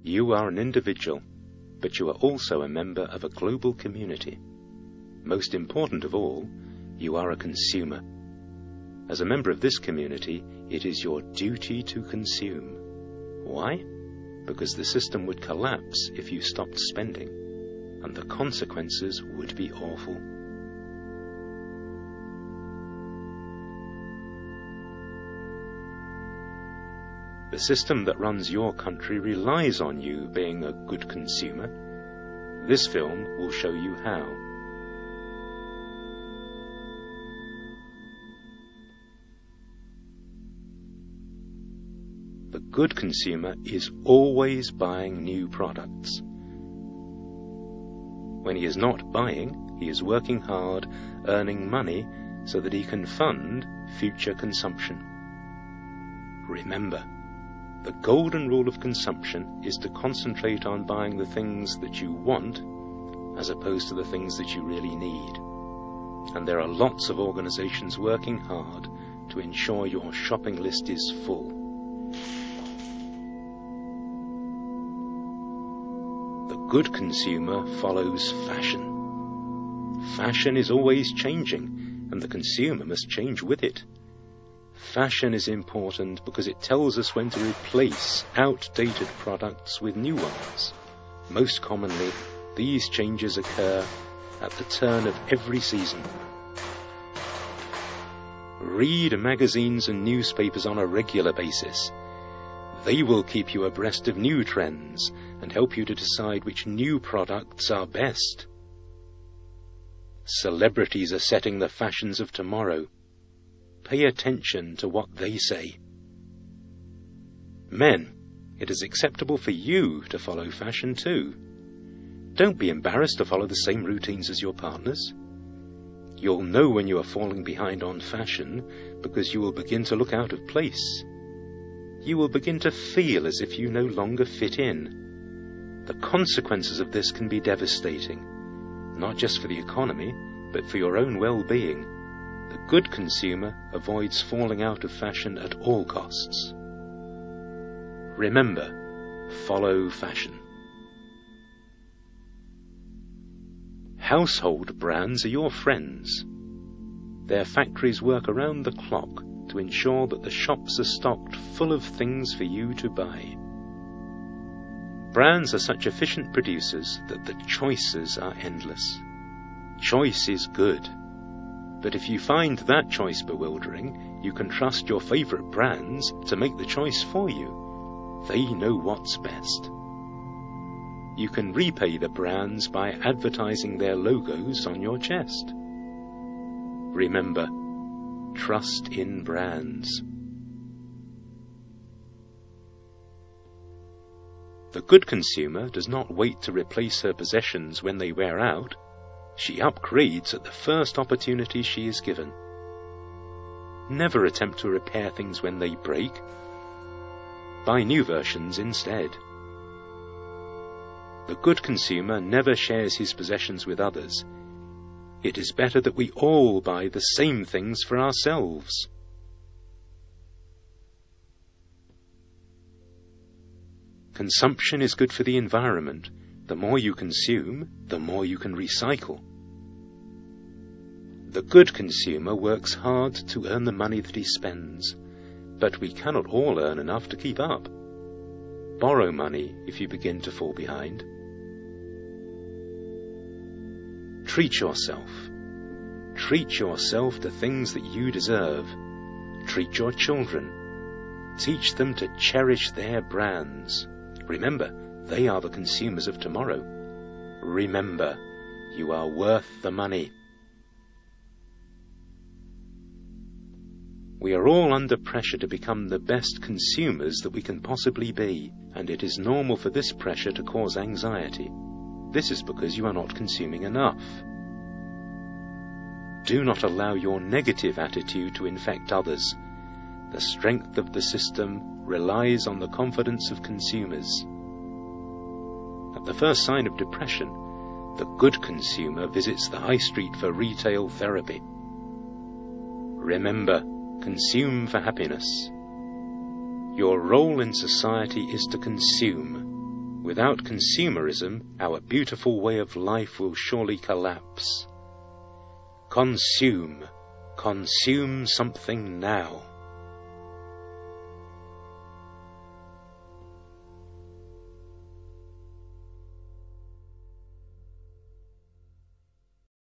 You are an individual, but you are also a member of a global community. Most important of all, you are a consumer. As a member of this community, it is your duty to consume. Why? Because the system would collapse if you stopped spending, and the consequences would be awful. The system that runs your country relies on you being a good consumer. This film will show you how. The good consumer is always buying new products. When he is not buying, he is working hard, earning money so that he can fund future consumption. Remember, the golden rule of consumption is to concentrate on buying the things that you want as opposed to the things that you really need. And there are lots of organizations working hard to ensure your shopping list is full. The good consumer follows fashion. Fashion is always changing, and the consumer must change with it. Fashion is important because it tells us when to replace outdated products with new ones. Most commonly, these changes occur at the turn of every season. Read magazines and newspapers on a regular basis. They will keep you abreast of new trends and help you to decide which new products are best. Celebrities are setting the fashions of tomorrow. Pay attention to what they say. Men, it is acceptable for you to follow fashion too. Don't be embarrassed to follow the same routines as your partners. You'll know when you are falling behind on fashion because you will begin to look out of place. You will begin to feel as if you no longer fit in. The consequences of this can be devastating, not just for the economy, but for your own well-being. The good consumer avoids falling out of fashion at all costs. Remember, follow fashion. Household brands are your friends. Their factories work around the clock to ensure that the shops are stocked full of things for you to buy. Brands are such efficient producers that the choices are endless. Choice is good. But if you find that choice bewildering, you can trust your favourite brands to make the choice for you. They know what's best. You can repay the brands by advertising their logos on your chest. Remember, trust in brands. The good consumer does not wait to replace her possessions when they wear out. She upgrades at the first opportunity she is given. Never attempt to repair things when they break. Buy new versions instead. The good consumer never shares his possessions with others. It is better that we all buy the same things for ourselves. Consumption is good for the environment. The more you consume, the more you can recycle. The good consumer works hard to earn the money that he spends, but we cannot all earn enough to keep up. Borrow money if you begin to fall behind. Treat yourself. Treat yourself to things that you deserve. Treat your children. Teach them to cherish their brands. Remember, they are the consumers of tomorrow. Remember, you are worth the money. We are all under pressure to become the best consumers that we can possibly be, and it is normal for this pressure to cause anxiety. This is because you are not consuming enough. Do not allow your negative attitude to infect others. The strength of the system relies on the confidence of consumers. At the first sign of depression, the good consumer visits the high street for retail therapy. Remember, consume for happiness. Your role in society is to consume. Without consumerism, our beautiful way of life will surely collapse. Consume. Consume something now.